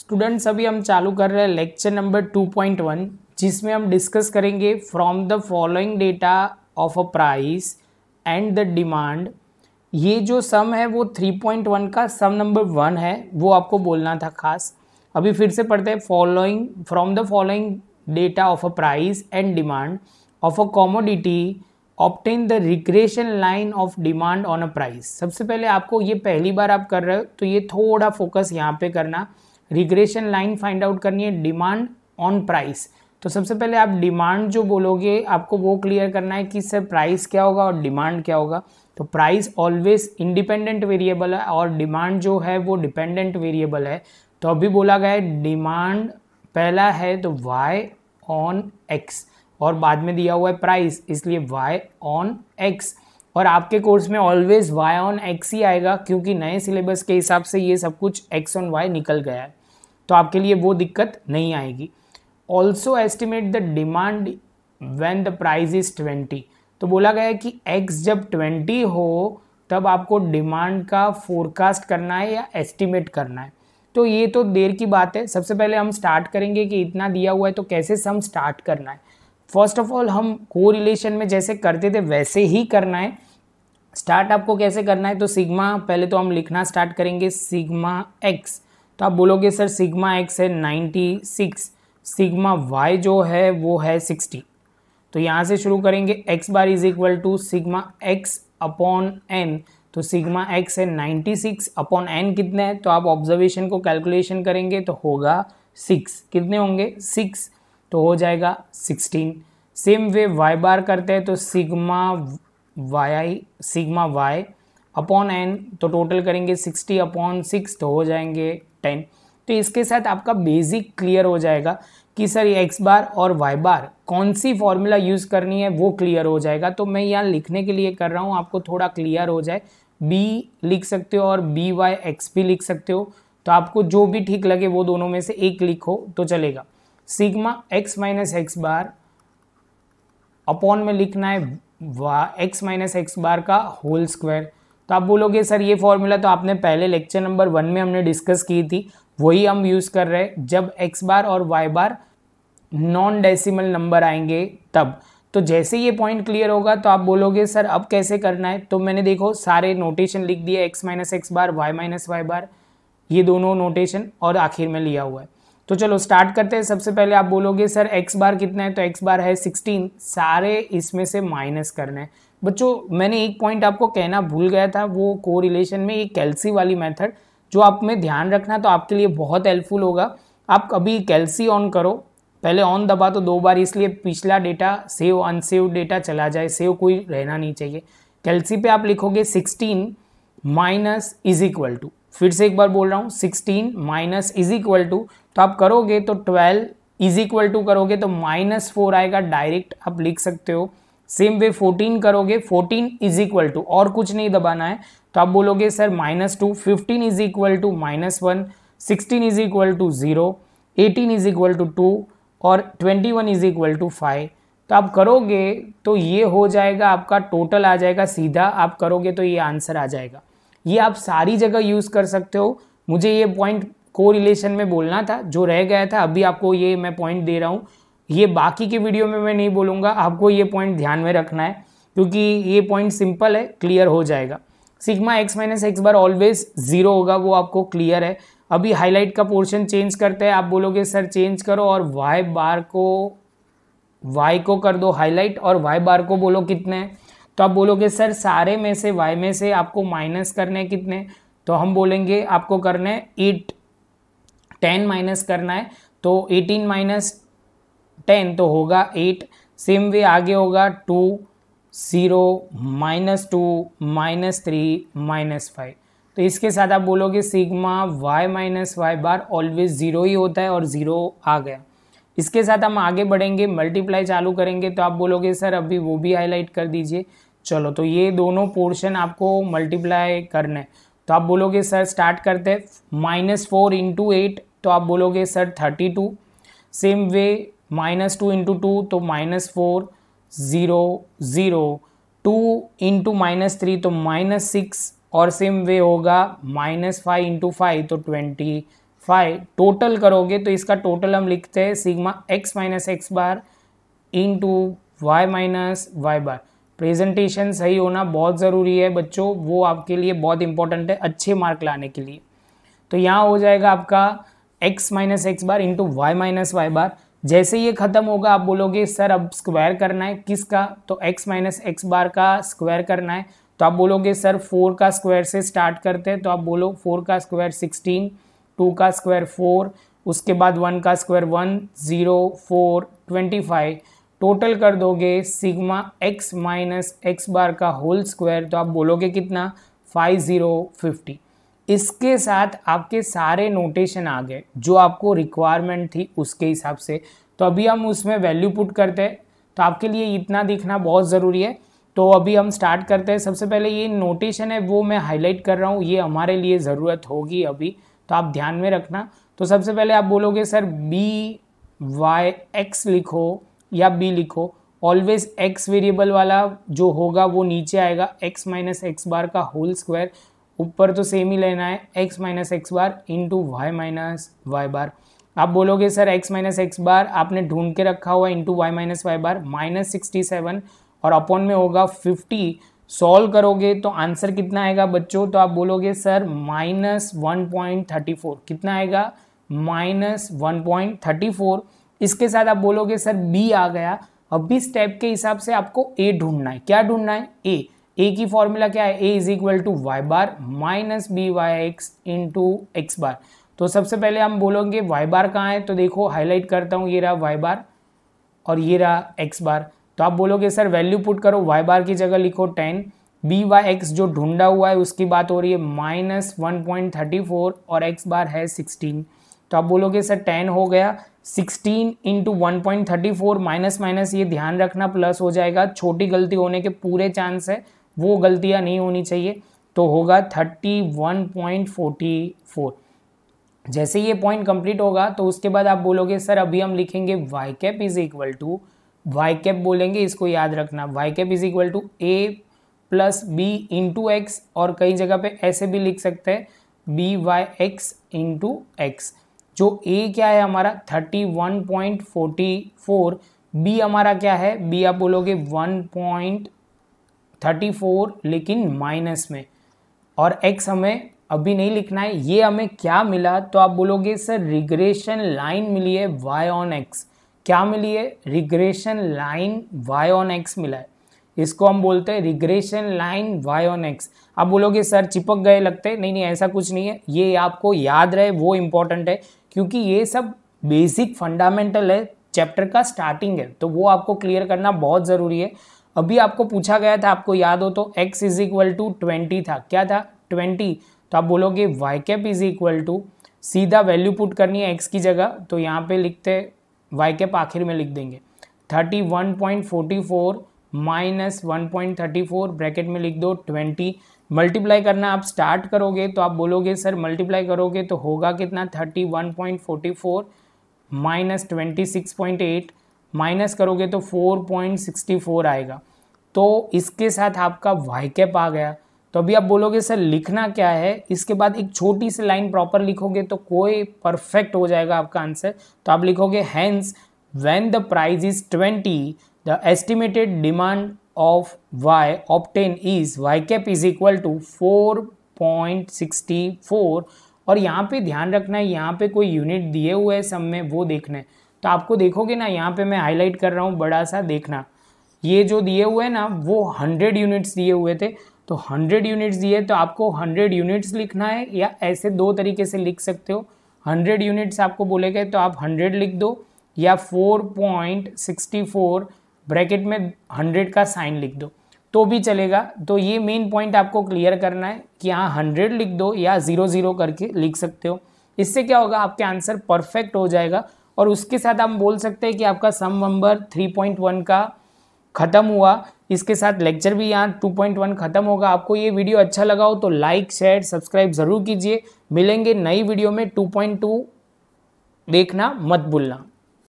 Students अभी हम चालू कर रहे हैं लेक्चर नंबर 2.1 जिसमें हम डिस्कस करेंगे from the following data of a price and the demand. ये जो सम है वो 3.1 का सम नंबर 1 है, वो आपको बोलना था खास। अभी फिर से पढ़ते हैं following from the following data of a price and demand of a commodity obtain the regression line of demand on a price. सबसे पहले आपको ये पहली बार आप कर रहे हो तो ये थोड़ा फोकस यहाँ पे करना, रिग्रेशन लाइन फाइंड आउट करनी है डिमांड ऑन प्राइस। तो सबसे पहले आप डिमांड जो बोलोगे आपको वो क्लियर करना है कि सर प्राइस क्या होगा और डिमांड क्या होगा। तो प्राइस ऑलवेज इंडिपेंडेंट वेरिएबल है और डिमांड जो है वो डिपेंडेंट वेरिएबल है। तो अभी बोला गया है डिमांड पहला है तो y ऑन x और बाद में दिया हुआ है प्राइस, इसलिए y ऑन x। और आपके कोर्स में ऑलवेज y ऑन x ही आएगा क्योंकि नए सिलेबस के हिसाब से ये सब कुछ x ऑन y निकल गया है, तो आपके लिए वो दिक्कत नहीं आएगी। Also estimate the demand when the price is 20। तो बोला गया है कि x जब 20 हो तब आपको डिमांड का फोरकास्ट करना है या एस्टिमेट करना है। तो ये तो देर की बात है। सबसे पहले हम स्टार्ट करेंगे कि इतना दिया हुआ है तो कैसे सम स्टार्ट करना है। फर्स्ट ऑफ ऑल हम कोरिलेशन में जैसे करते थे वैसे ही करना है। स्टार्ट आपको कैसे करना है तो सिग्मा पहले तो हम लिखना स्टार्ट करेंगे सिग्मा x। तो आप बोलोगे सर सिग्मा x है 96, सिग्मा y जो है वो है 60। तो यहाँ से शुरू करेंगे x bar is equal to sigma x upon n। तो सिग्मा x है 96 अपॉन n कितने हैं तो आप ऑब्जर्वेशन को कैलकुलेशन करेंगे तो होगा 6। कितने होंगे 6, तो हो जाएगा 16। सेम वे y बार करते हैं तो सिग्मा y अपॉन n, तो टोटल करेंगे 60 अपॉन 6 तो हो जाएंगे 10। तो इसके साथ आपका बेसिक क्लियर हो जाएगा कि सर ये x बार और y बार कौन सी फॉर्मूला यूज़ करनी है वो क्लियर हो जाएगा। तो मैं यहाँ लिखने के लिए कर रहा हूँ आपको थोड़ा क्लियर हो जाए। b लिख सकते हो और by(x) भी लिख सकते हो, तो आपको जो भी ठीक लगे वो दोनों में से एक लिखो तो चलेगा। Sigma x minus x bar upon में लिखना है x माइनस एक्स बार का होल स्क्वायर। तो आप बोलोगे सर ये फॉर्मूला तो आपने पहले लेक्चर नंबर 1 में हमने डिस्कस की थी, वही हम यूज़ कर रहे हैं जब x बार और y बार नॉन डेसिमल नंबर आएंगे तब। तो जैसे ये पॉइंट क्लियर होगा तो आप बोलोगे सर अब कैसे करना है। तो मैंने देखो सारे नोटेशन लिख दिए, x माइनस एक्स बार, y माइनस वाई बार, ये दोनों नोटेशन और आखिर में लिया हुआ है। तो चलो स्टार्ट करते हैं। सबसे पहले आप बोलोगे सर x बार कितना है तो x बार है 16, सारे इसमें से माइनस करने हैं। बच्चों मैंने एक पॉइंट आपको कहना भूल गया था, वो कोरिलेशन में ये कैल्सी वाली मेथड जो आप में ध्यान रखना तो आपके लिए बहुत हेल्पफुल होगा। आप कभी कैल्सी ऑन करो, पहले ऑन दबा तो 2 बार, इसलिए पिछला डेटा सेव अनसेव डेटा चला जाए, सेव कोई रहना नहीं चाहिए। कैल्सी पे आप लिखोगे 16 माइनस इज इक्वल टू, फिर से एक बार बोल रहा हूँ 16 माइनस इज इक्वल टू, तो आप करोगे तो 12 इज इक्वल टू करोगे तो -4 आएगा, डायरेक्ट आप लिख सकते हो। सेम वे 14 करोगे 14 इज इक्वल टू, और कुछ नहीं दबाना है, तो आप बोलोगे sir -2, 15 is equal to -1, 16 is equal to 0, 18 is equal to 2 और 21 इज इक्वल टू 5। तो आप करोगे तो ये हो जाएगा आपका टोटल आ जाएगा, सीधा आप करोगे तो ये आंसर आ जाएगा। ये आप सारी जगह यूज़ कर सकते हो। मुझे ये पॉइंट कोरिलेशन में बोलना था, जो रह गया था अभी आपको ये मैं पॉइंट दे रहा हूँ। ये बाकी के वीडियो में मैं नहीं बोलूँगा, आपको ये पॉइंट ध्यान में रखना है क्योंकि ये पॉइंट सिंपल है, क्लियर हो जाएगा। सिग्मा x माइनस एक्स बार ऑलवेज 0 होगा, वो आपको क्लियर है। अभी हाईलाइट का पोर्शन चेंज करते हैं। आप बोलोगे सर चेंज करो और y को कर दो हाईलाइट और y बार को बोलो कितने हैं। तो आप बोलोगे सर सारे में से y में से आपको माइनस करने कितने, तो हम बोलेंगे आपको करने 8, 10 माइनस करना है तो 18 माइनस 10 तो होगा 8। सेम वे आगे होगा 2, 0, -2, -3, -5। तो इसके साथ आप बोलोगे सिग्मा y माइनस वाई बार ऑलवेज 0 ही होता है और 0 आ गया। इसके साथ हम आगे बढ़ेंगे, मल्टीप्लाई चालू करेंगे, तो आप बोलोगे सर अभी वो भी हाईलाइट कर दीजिए। चलो तो ये दोनों पोर्शन आपको मल्टीप्लाई करने, तो आप बोलोगे सर स्टार्ट करते हैं -4 इंटू 8, तो आप बोलोगे सर 32। सेम वे -2 इंटू 2 तो -4, 0, 0, 2 इंटू -3 तो -6 और सेम वे होगा -5 इंटू 5 तो 25। 5 टोटल करोगे तो इसका टोटल हम लिखते हैं sigma x minus x bar into Y minus Y बार। प्रेजेंटेशन सही होना बहुत ज़रूरी है बच्चों, वो आपके लिए बहुत इंपॉर्टेंट है अच्छे मार्क लाने के लिए। तो यहाँ हो जाएगा आपका x minus x bar into Y minus Y बार। जैसे ये खत्म होगा आप बोलोगे सर अब स्क्वायर करना है किसका, तो x माइनस एक्स बार का स्क्वायर करना है। तो आप बोलोगे सर 4 का स्क्वायर से स्टार्ट करते हैं, तो आप बोलो 4 का स्क्वायर 16, 2 का स्क्वायर 4, उसके बाद 1 का स्क्वायर 1, 0, 4, 25 टोटल कर दोगे सिग्मा x माइनस एक्स बार का होल स्क्वायर, तो आप बोलोगे कितना 5050। इसके साथ आपके सारे नोटेशन आ गए जो आपको रिक्वायरमेंट थी उसके हिसाब से। तो अभी हम उसमें वैल्यू पुट करते हैं, तो आपके लिए इतना दिखना बहुत ज़रूरी है। तो अभी हम स्टार्ट करते हैं। सबसे पहले ये नोटेशन है वो मैं हाईलाइट कर रहा हूँ, ये हमारे लिए ज़रूरत होगी अभी, तो आप ध्यान में रखना। तो सबसे पहले आप बोलोगे सर बी वाई एक्स लिखो या बी लिखो, ऑलवेज एक्स वेरिएबल वाला जो होगा वो नीचे आएगा, एक्स माइनस एक्स बार का होल स्क्वायर, ऊपर तो सेम ही लेना है x minus x bar into Y minus Y बार। आप बोलोगे सर एक्स माइनस एक्स बार आपने ढूंढ के रखा हुआ into Y minus Y bar minus 67 और अपॉन में होगा 50। सॉल्व करोगे तो आंसर कितना आएगा बच्चों, तो आप बोलोगे सर माइनस 1.34। कितना आएगा माइनस 1.34। इसके साथ आप बोलोगे सर बी आ गया। अब इस स्टेप के हिसाब से आपको ए ढूंढना है। क्या ढूंढना है, ए की फॉर्मूला क्या है, a is equal to y bar minus b y x into x bar. तो सबसे पहले हम बोलेंगे वाई बार कहाँ है, तो देखो हाईलाइट करता हूँ, ये रहा वाई बार और ये रहा एक्स बार। तो आप बोलोगे सर वैल्यू पुट करो, वाई बार की जगह लिखो 10, बी वाई एक्स जो ढूंढा हुआ है उसकी बात हो रही है माइनस 1.34 और एक्स बार है 16। तो आप बोलोगे सर 10 हो गया, 16 इंटू 1.34 माइनस माइनस ये ध्यान रखना प्लस हो जाएगा, छोटी गलती होने के पूरे चांस है, वो गलतियां नहीं होनी चाहिए। तो होगा 31.44। जैसे ये पॉइंट कंप्लीट होगा तो उसके बाद आप बोलोगे सर अभी हम लिखेंगे y cap is equal to, y cap बोलेंगे इसको याद रखना, y cap is equal to A plus B into x, और कई जगह पे ऐसे भी लिख सकते हैं B y x into x. जो ए क्या है हमारा 31.44, बी हमारा क्या है, बी आप बोलोगे 1.34 लेकिन माइनस में, और एक्स हमें अभी नहीं लिखना है। ये हमें क्या मिला, तो आप बोलोगे सर रिग्रेशन लाइन मिली है y ऑन x। क्या मिली है, regression line y on x मिला है, इसको हम बोलते हैं regression line y on x। आप बोलोगे सर चिपक गए लगते, नहीं नहीं ऐसा कुछ नहीं है, ये आपको याद रहे वो इम्पोर्टेंट है, क्योंकि ये सब बेसिक फंडामेंटल है, चैप्टर का स्टार्टिंग है, तो वो आपको क्लियर करना बहुत ज़रूरी है। अभी आपको पूछा गया था, आपको याद हो तो x इज इक्वल टू 20 था, क्या था 20। तो आप बोलोगे y cap is equal to, सीधा वैल्यू पुट करनी है x की जगह, तो यहाँ पे लिखते वाई कैप आखिर में लिख देंगे 31.44 माइनस 1.34 ब्रैकेट में लिख दो 20, मल्टीप्लाई करना आप स्टार्ट करोगे तो आप बोलोगे सर मल्टीप्लाई करोगे तो होगा कितना 31.44 माइनस 26.8 माइनस करोगे तो 4.64 आएगा। तो इसके साथ आपका वाई कैप आ गया। तो अभी आप बोलोगे सर लिखना क्या है, इसके बाद एक छोटी सी लाइन प्रॉपर लिखोगे तो कोई परफेक्ट हो जाएगा आपका आंसर। तो आप लिखोगे hence when the price is 20 the estimated demand of y obtain is y cap is equal to 4.64। और यहाँ पे ध्यान रखना है, यहाँ पे कोई यूनिट दिए हुए हैं सब में, वो देखना है। तो आपको देखोगे ना, यहाँ पे मैं हाईलाइट कर रहा हूँ बड़ा सा, देखना ये जो दिए हुए हैं ना वो 100 यूनिट्स दिए हुए थे, तो 100 यूनिट्स दिए तो आपको 100 यूनिट्स लिखना है, या ऐसे दो तरीके से लिख सकते हो। 100 यूनिट्स आपको बोले गए तो आप 100 लिख दो, या 4.64 ब्रैकेट में 100 का साइन लिख दो तो भी चलेगा। तो ये मेन पॉइंट आपको क्लियर करना है कि यहाँ 100 लिख दो या 00 करके लिख सकते हो। इससे क्या होगा, आपके आंसर परफेक्ट हो जाएगा। और उसके साथ हम बोल सकते हैं कि आपका सम नंबर 3.1 का ख़त्म हुआ। इसके साथ लेक्चर भी यहाँ 2.1 ख़त्म होगा। आपको ये वीडियो अच्छा लगा हो तो लाइक शेयर सब्सक्राइब ज़रूर कीजिए। मिलेंगे नई वीडियो में 2.2 देखना मत भूलना।